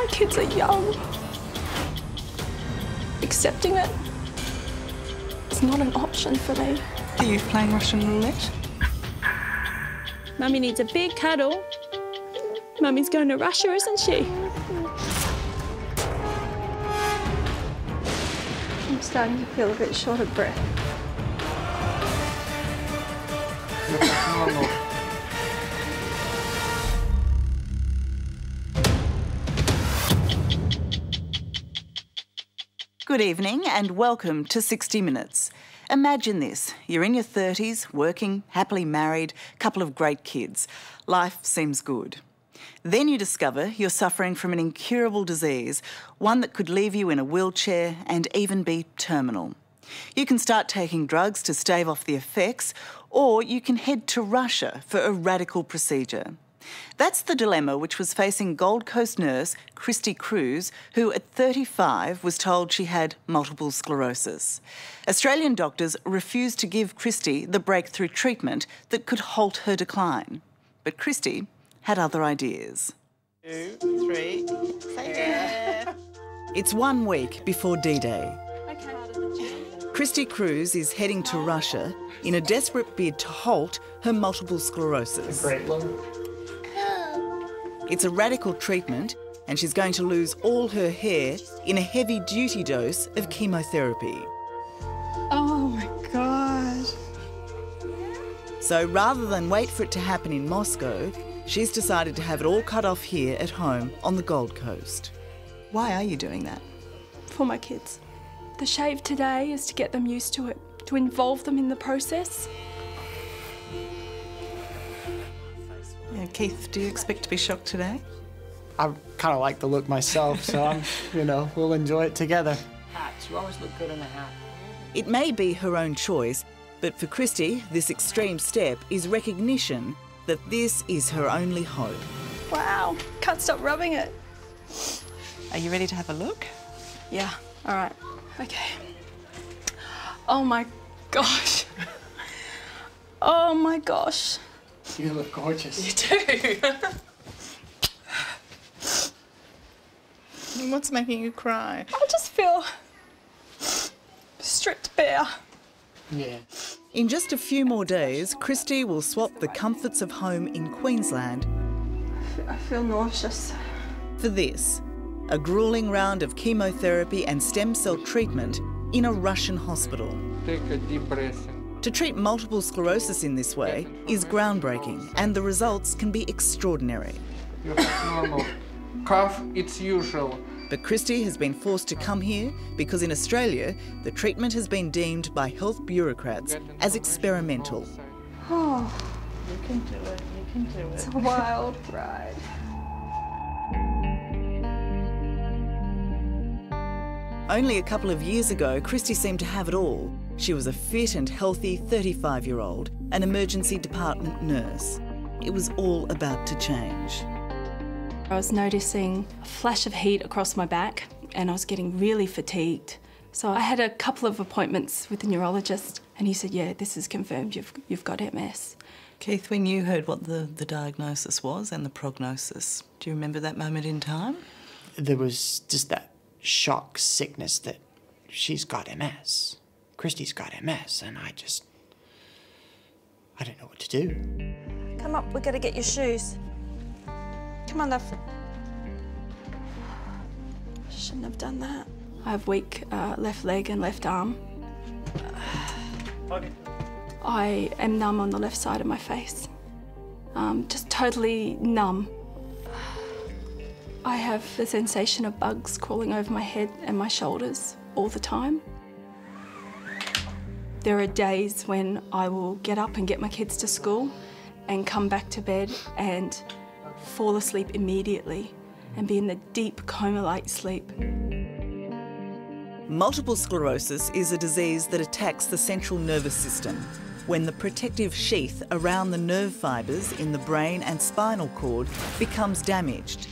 My kids are young. Accepting it is not an option for me. Are you playing Russian roulette? Mummy needs a big cuddle. Mummy's going to Russia, isn't she? I'm starting to feel a bit short of breath. Good evening and welcome to 60 Minutes. Imagine this, you're in your 30s, working, happily married, couple of great kids. Life seems good. Then you discover you're suffering from an incurable disease, one that could leave you in a wheelchair and even be terminal. You can start taking drugs to stave off the effects, or you can head to Russia for a radical procedure. That's the dilemma which was facing Gold Coast nurse Christy Cruz, who at 35 was told she had multiple sclerosis. Australian doctors refused to give Christy the breakthrough treatment that could halt her decline. But Christy had other ideas. 2, 3, yeah. It's 1 week before D-Day. Christy Cruz is heading to Russia in a desperate bid to halt her multiple sclerosis. Great one. It's a radical treatment and she's going to lose all her hair in a heavy-duty dose of chemotherapy. Oh my God. So rather than wait for it to happen in Moscow, she's decided to have it all cut off here at home on the Gold Coast. Why are you doing that? For my kids. The shave today is to get them used to it, to involve them in the process. Yeah, Keith, do you expect to be shocked today? I kind of like the look myself, so we'll enjoy it together. Hats, you always look good in a hat. It may be her own choice, but for Christy, this extreme step is recognition that this is her only hope. Wow, can't stop rubbing it. Are you ready to have a look? Yeah, all right, okay. Oh my gosh. Oh my gosh. You look gorgeous. You do. What's making you cry? I just feel stripped bare. Yeah. In just a few more days, Christy will swap the comforts of home in Queensland I feel nauseous. for this, a gruelling round of chemotherapy and stem cell treatment in a Russian hospital. Take a deep breath in. To treat multiple sclerosis in this way is groundbreaking, and the results can be extraordinary. You have normal cough, it's usual. But Christy has been forced to come here because in Australia, the treatment has been deemed by health bureaucrats as experimental. Oh, You can do it, you can do it. it's a wild ride. Only a couple of years ago, Christy seemed to have it all. She was a fit and healthy 35-year-old, an emergency department nurse. It was all about to change. I was noticing a flash of heat across my back and I was getting really fatigued. So I had a couple of appointments with the neurologist and he said, yeah, this is confirmed, you've got MS. Keith, when you heard what the diagnosis was and the prognosis, do you remember that moment in time? There was just that shock sickness that she's got MS. Christy's got MS, and I don't know what to do. Come up, we've got to get your shoes. Come on, love. Shouldn't have done that. I have weak left leg and left arm. Okay. I am numb on the left side of my face. Just totally numb. I have the sensation of bugs crawling over my head and my shoulders all the time. There are days when I will get up and get my kids to school and come back to bed and fall asleep immediately and be in the deep coma-like sleep. Multiple sclerosis is a disease that attacks the central nervous system when the protective sheath around the nerve fibres in the brain and spinal cord becomes damaged.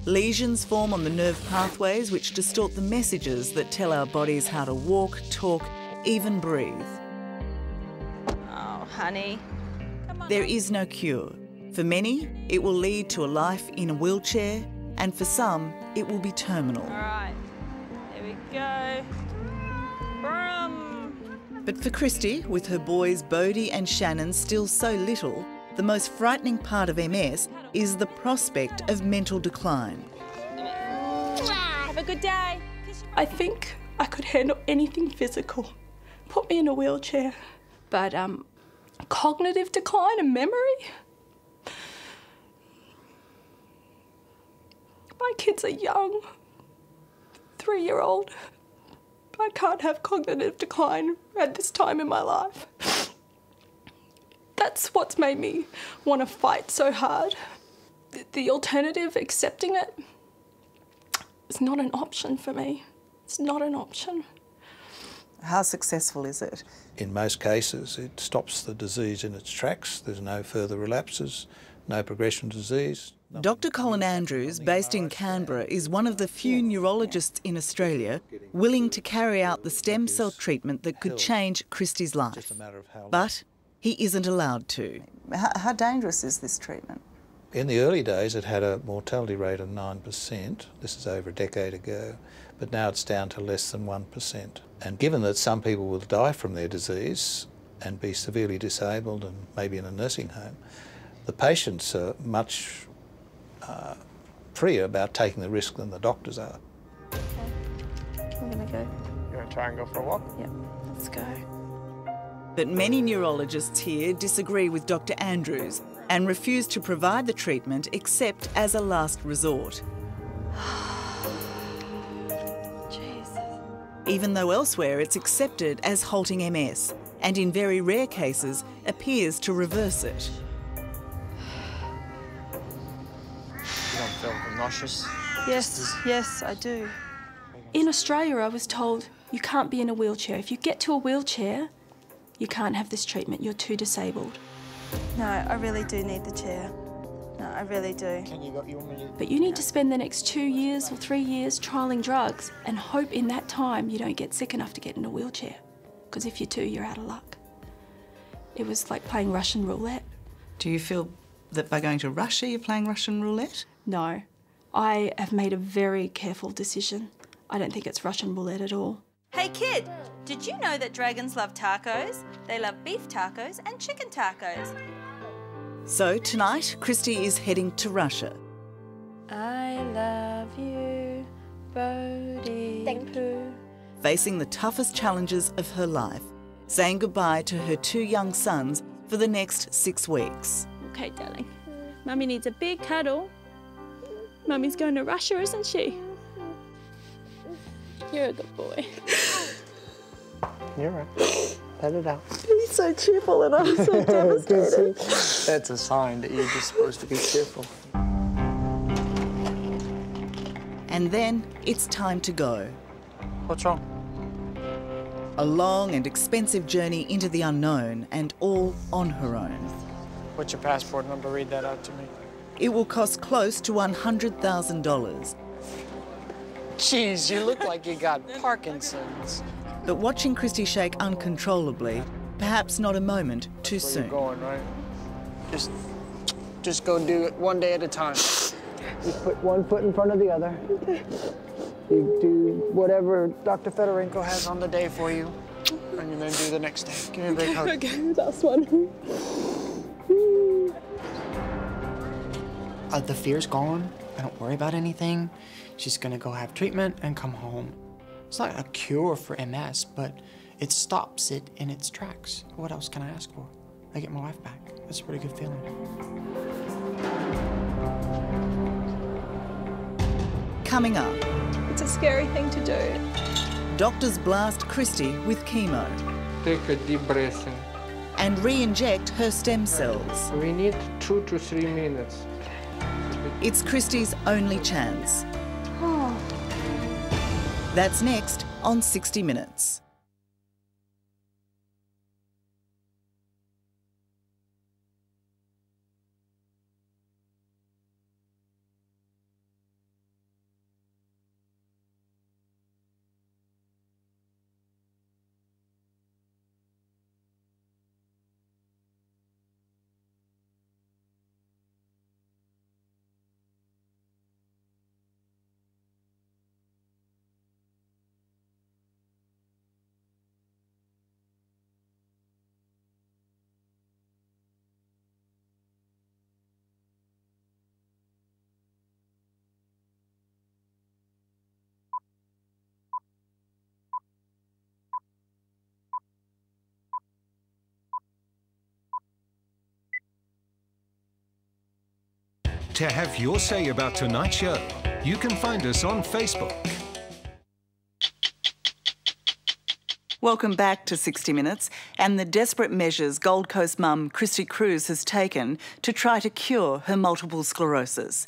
Lesions form on the nerve pathways which distort the messages that tell our bodies how to walk, talk, even breathe. Oh, honey. There is no cure. For many, it will lead to a life in a wheelchair and for some, it will be terminal. All right, here we go. Brum. But for Christy, with her boys Bodie and Shannon still so little, the most frightening part of MS is the prospect of mental decline. Have a good day. I think I could handle anything physical. Put me in a wheelchair. But cognitive decline and memory? My kids are young. 3-year-old. I can't have cognitive decline at this time in my life. That's what's made me want to fight so hard. The alternative, accepting it, is not an option for me. It's not an option. How successful is it? In most cases, it stops the disease in its tracks. There's no further relapses, no progression of disease. Dr Colin Andrews, based in Canberra, is one of the few neurologists in Australia willing to carry out the stem cell treatment that could change Christy's life. But he isn't allowed to. How dangerous is this treatment? In the early days, it had a mortality rate of 9%. This is over a decade ago, but now it's down to less than 1%. And given that some people will die from their disease and be severely disabled and maybe in a nursing home, the patients are much freer about taking the risk than the doctors are. I'm gonna go. You want to try and go for a walk? Yep, let's go. But many neurologists here disagree with Dr Andrews and refuse to provide the treatment except as a last resort. Jesus. Even though elsewhere it's accepted as halting MS and in very rare cases appears to reverse it. You don't feel nauseous? Yes, I do. In Australia, I was told you can't be in a wheelchair. If you get to a wheelchair, you can't have this treatment. You're too disabled. No, I really do need the chair. No, I really do. Can you go? You want me to? But you need to spend the next 2 years or 3 years trialling drugs and hope in that time you don't get sick enough to get in a wheelchair. Because if you do, you're out of luck. It was like playing Russian roulette. Do you feel that by going to Russia you're playing Russian roulette? No, I have made a very careful decision. I don't think it's Russian roulette at all. Hey kid, did you know that dragons love tacos? They love beef tacos and chicken tacos. So tonight, Christy is heading to Russia. I love you, Bodie. Thank Poo. Facing the toughest challenges of her life, saying goodbye to her 2 young sons for the next 6 weeks. Okay, darling. Mummy needs a big cuddle. Mummy's going to Russia, isn't she? You're a good boy. You're right. Let it out. He's so cheerful and I'm so devastated. That's a sign that you're just supposed to be cheerful. And then it's time to go. What's wrong? A long and expensive journey into the unknown, and all on her own. What's your passport number? Read that out to me. It will cost close to $100,000. Jeez, you look like you got Parkinson's. But watching Christy shake uncontrollably, perhaps not a moment too Where soon. you're going, right? Just go do it one day at a time. You put one foot in front of the other. You do whatever Dr. Fedorenko has on the day for you, and you then do the next day. Give me a big hug. Okay, last one. The fear's gone. I don't worry about anything. She's gonna go have treatment and come home. It's not a cure for MS, but it stops it in its tracks. What else can I ask for? I get my wife back. That's a pretty good feeling. Coming up, It's a scary thing to do. doctors blast Christy with chemo Take a deep breath in. and re-inject her stem cells. We need 2 to 3 minutes. It's Christy's only chance. That's next on 60 Minutes. To have your say about tonight's show, you can find us on Facebook. Welcome back to 60 Minutes and the desperate measures Gold Coast mum Christy Cruz has taken to try to cure her multiple sclerosis.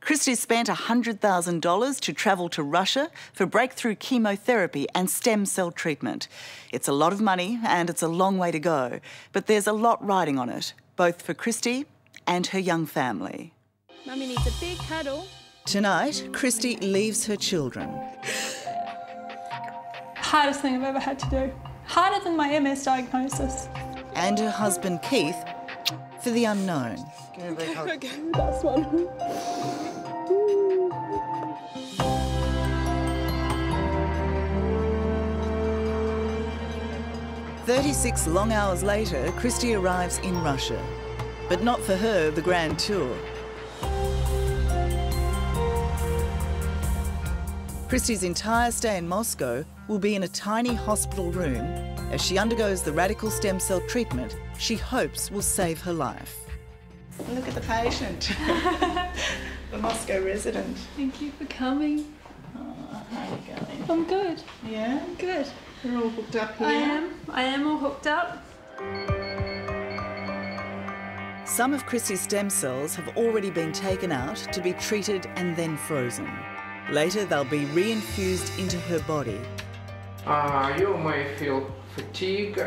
Christy spent $100,000 to travel to Russia for breakthrough chemotherapy and stem cell treatment. It's a lot of money and it's a long way to go, but there's a lot riding on it, both for Christy and her young family. Mummy needs a big cuddle. Tonight, Christy leaves her children. Hardest thing I've ever had to do. Harder than my MS diagnosis. And her husband Keith for the unknown. Okay, that's one. 36 long hours later, Christy arrives in Russia. But not for her, the grand tour. Christy's entire stay in Moscow will be in a tiny hospital room as she undergoes the radical stem cell treatment she hopes will save her life. Look at the patient, the Moscow resident. Thank you for coming. Oh, how are you going? I'm good. Yeah? Good. You're all hooked up here? I am all hooked up. Some of Christy's stem cells have already been taken out to be treated and then frozen. Later, they'll be reinfused into her body. You may feel fatigue,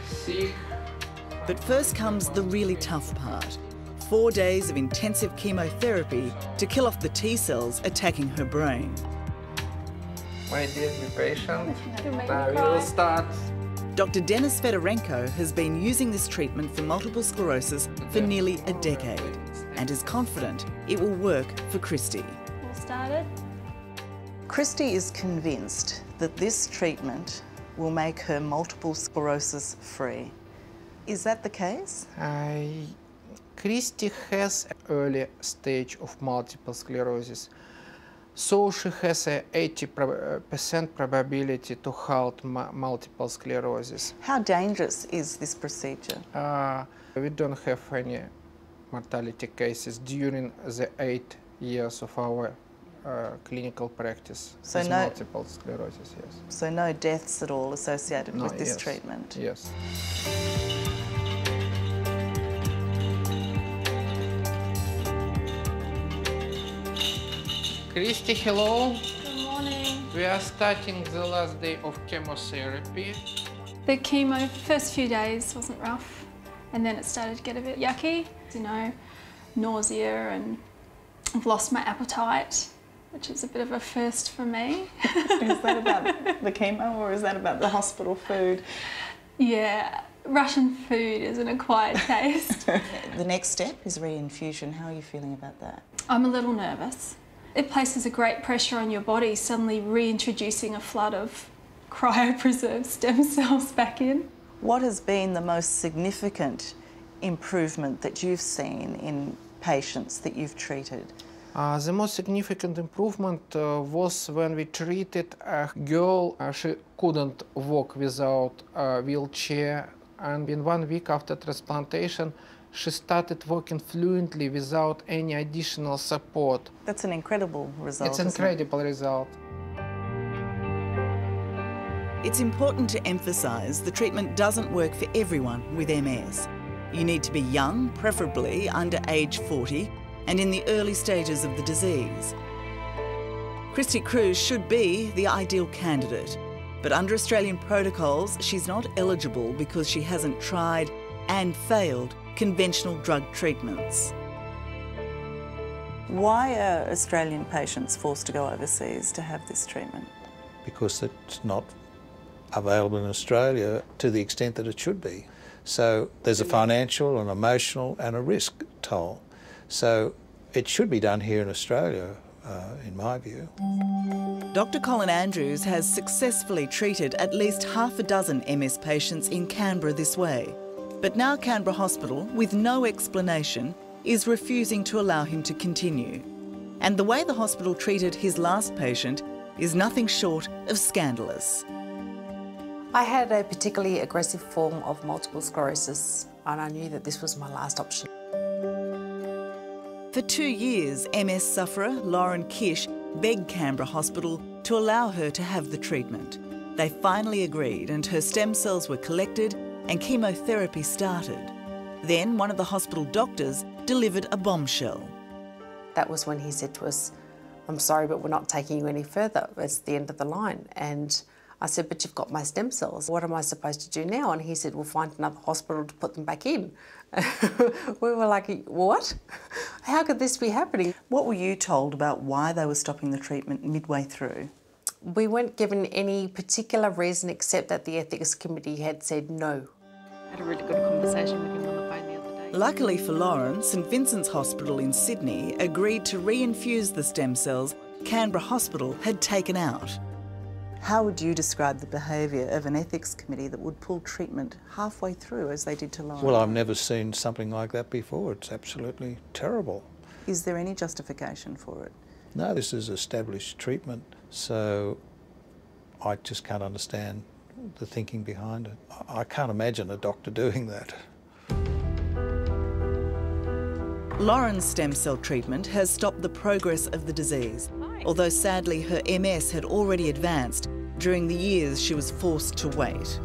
sick. But first comes the really tough part. 4 days of intensive chemotherapy to kill off the T cells attacking her brain. My dear, be patient. You'll make me We cry. will start. Dr. Denis Fedorenko has been using this treatment for multiple sclerosis for nearly a decade and is confident it will work for Christy. All started. Christy is convinced that this treatment will make her multiple sclerosis free. Is that the case? Christy has an early stage of multiple sclerosis, so she has an 80% probability to halt multiple sclerosis. How dangerous is this procedure? We don't have any mortality cases during the 8 years of our clinical practice So with no- multiple sclerosis, yes. So no deaths at all associated No, with this yes, treatment? Yes. Christy, hello. Good morning. We are starting the last day of chemotherapy. The chemo first few days wasn't rough, and then it started to get a bit yucky. You know, nausea, and I've lost my appetite, which is a bit of a first for me. Is that about the chemo or is that about the hospital food? Yeah, Russian food is an acquired taste. The next step is reinfusion. How are you feeling about that? I'm a little nervous. It places a great pressure on your body, suddenly reintroducing a flood of cryopreserved stem cells back in. What has been the most significant improvement that you've seen in patients that you've treated? The most significant improvement was when we treated a girl. She couldn't walk without a wheelchair, and in 1 week after transplantation, she started walking fluently without any additional support. That's an incredible result. It's an incredible result. It's important to emphasise the treatment doesn't work for everyone with MS. You need to be young, preferably under age 40, and in the early stages of the disease. Christy Cruz should be the ideal candidate, but under Australian protocols, she's not eligible because she hasn't tried and failed conventional drug treatments. Why are Australian patients forced to go overseas to have this treatment? Because it's not available in Australia to the extent that it should be. So there's a financial, an emotional and a risk toll. So it should be done here in Australia, in my view. Dr. Colin Andrews has successfully treated at least half a dozen MS patients in Canberra this way. But now Canberra Hospital, with no explanation, is refusing to allow him to continue. And the way the hospital treated his last patient is nothing short of scandalous. I had a particularly aggressive form of multiple sclerosis, and I knew that this was my last option. For 2 years, MS sufferer Lauren Kish begged Canberra Hospital to allow her to have the treatment. They finally agreed and her stem cells were collected and chemotherapy started. Then one of the hospital doctors delivered a bombshell. That was when he said to us, "I'm sorry, but we're not taking you any further. It's the end of the line." And I said, "But you've got my stem cells. What am I supposed to do now?" And he said, "We'll find another hospital to put them back in." We were like, "What? How could this be happening?" What were you told about why they were stopping the treatment midway through? We weren't given any particular reason except that the ethics committee had said no. I had a really good conversation with him on the phone the other day. Luckily for Lauren, St Vincent's Hospital in Sydney agreed to reinfuse the stem cells Canberra Hospital had taken out. How would you describe the behaviour of an ethics committee that would pull treatment halfway through as they did to Lauren? Well, I've never seen something like that before. It's absolutely terrible. Is there any justification for it? No, this is established treatment, so I just can't understand the thinking behind it. I can't imagine a doctor doing that. Lauren's stem cell treatment has stopped the progress of the disease, although sadly her MS had already advanced during the years she was forced to wait.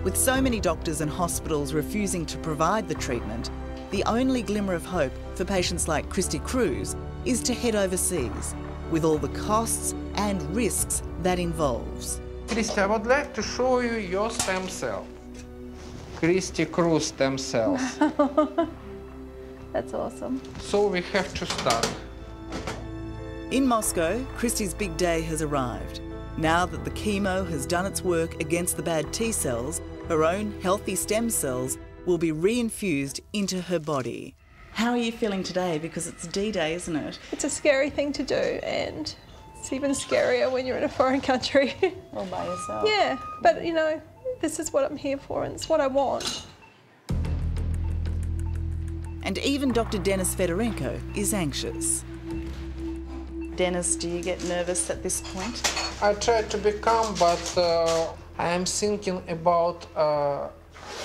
With so many doctors and hospitals refusing to provide the treatment, the only glimmer of hope for patients like Christy Cruz is to head overseas, with all the costs and risks that involves. Christy, I would like to show you your stem cell. Christy Cruz stem cells. That's awesome. So we have to start. In Moscow, Christy's big day has arrived. Now that the chemo has done its work against the bad T cells, her own healthy stem cells will be reinfused into her body. How are you feeling today? Because it's D-Day, isn't it? It's a scary thing to do, and it's even scarier when you're in a foreign country. All by yourself. Yeah, but you know, this is what I'm here for and it's what I want. And even Dr. Denis Fedorenko is anxious. Denis, do you get nervous at this point? I try to be calm, but I am thinking about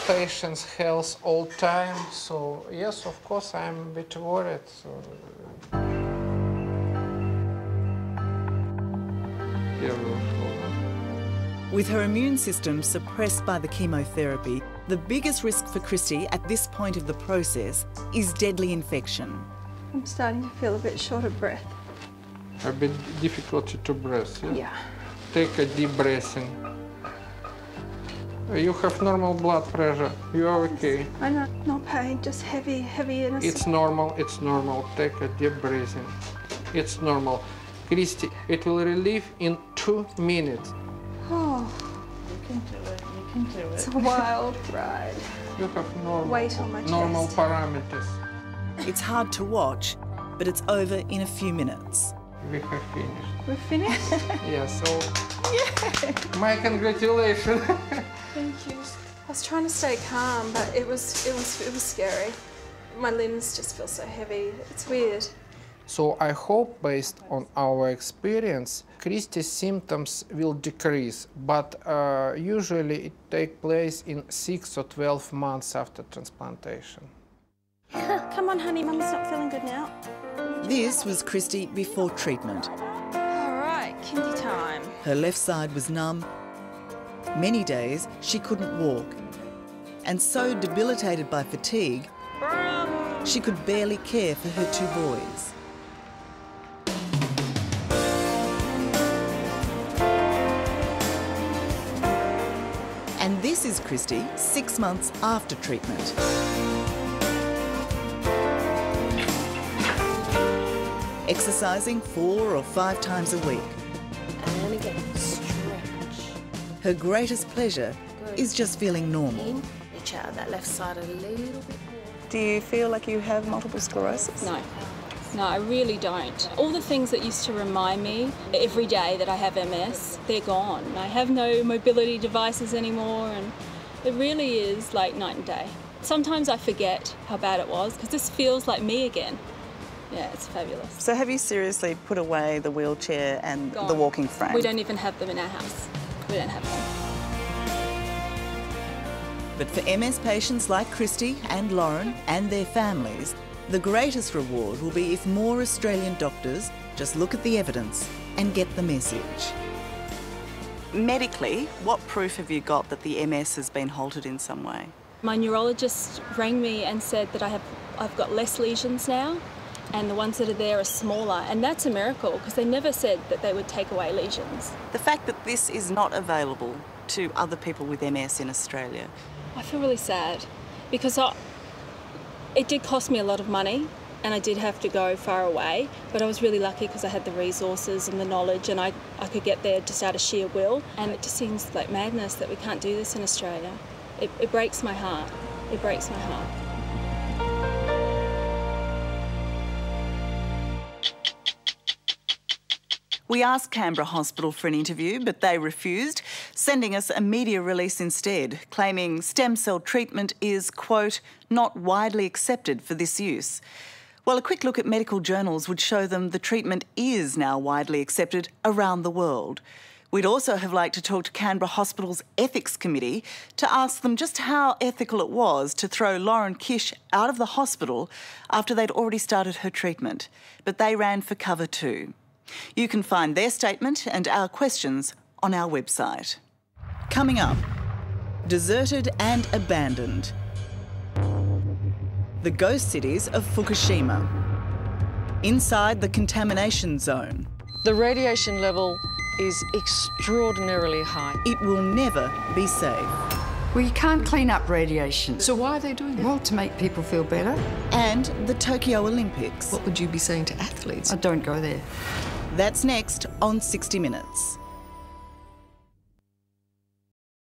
patient's health all time. So yes, of course, I am a bit worried. So. With her immune system suppressed by the chemotherapy, the biggest risk for Christy at this point of the process is deadly infection. I'm starting to feel a bit short of breath. A bit difficulty to breathe. Yeah? Yeah. Take a deep breath in. You have normal blood pressure. You are okay. I know, no pain, just heaviness. It's normal, it's normal. Take a deep breath in. It's normal. Christy, it will relieve in 2 minutes. Oh, You can do it, you can do it's it. a wild ride. You have Weight on my normal chest. parameters. It's hard to watch, but it's over in a few minutes. We have finished. We're finished? Yeah, so my congratulations. Thank you. I was trying to stay calm, but it was scary. My limbs just feel so heavy. It's weird. So I hope, based on our experience, Christy's symptoms will decrease, but usually it takes place in 6 or 12 months after transplantation. Come on, honey, Mum's not feeling good now. This was Christy before treatment. All right, kindy time. Her left side was numb. Many days she couldn't walk. And so debilitated by fatigue, she could barely care for her 2 boys. And this is Christy 6 months after treatment. Exercising 4 or 5 times a week. And again, stretch. Her greatest pleasure is just feeling normal. In, reach out that left side a little bit more. Do you feel like you have multiple sclerosis? No. No, I really don't. All the things that used to remind me every day that I have MS, they're gone. I have no mobility devices anymore, and it really is like night and day. Sometimes I forget how bad it was because this feels like me again. Yeah, it's fabulous. So have you seriously put away the wheelchair and Gone. the walking frame? We don't even have them in our house. We don't have them. But for MS patients like Christy and Lauren and their families, the greatest reward will be if more Australian doctors just look at the evidence and get the message. Medically, what proof have you got that the MS has been halted in some way? My neurologist rang me and said that I've got less lesions now, and the ones that are there are smaller, and that's a miracle because they never said that they would take away lesions. The fact that this is not available to other people with MS in Australia. I feel really sad because it did cost me a lot of money and I did have to go far away, but I was really lucky because I had the resources and the knowledge and I could get there just out of sheer will. And it just seems like madness that we can't do this in Australia. It breaks my heart. It breaks my heart. We asked Canberra Hospital for an interview, but they refused, sending us a media release instead, claiming stem cell treatment is, quote, not widely accepted for this use. Well, a quick look at medical journals would show them the treatment is now widely accepted around the world. We'd also have liked to talk to Canberra Hospital's Ethics Committee to ask them just how ethical it was to throw Lauren Kish out of the hospital after they'd already started her treatment. But they ran for cover too. You can find their statement and our questions on our website. Coming up, deserted and abandoned. The ghost cities of Fukushima. Inside the contamination zone. The radiation level is extraordinarily high. It will never be safe. Well, you can't clean up radiation. So why are they doing that? Well, to make people feel better. And the Tokyo Olympics. What would you be saying to athletes? I don't go there. That's next on 60 Minutes.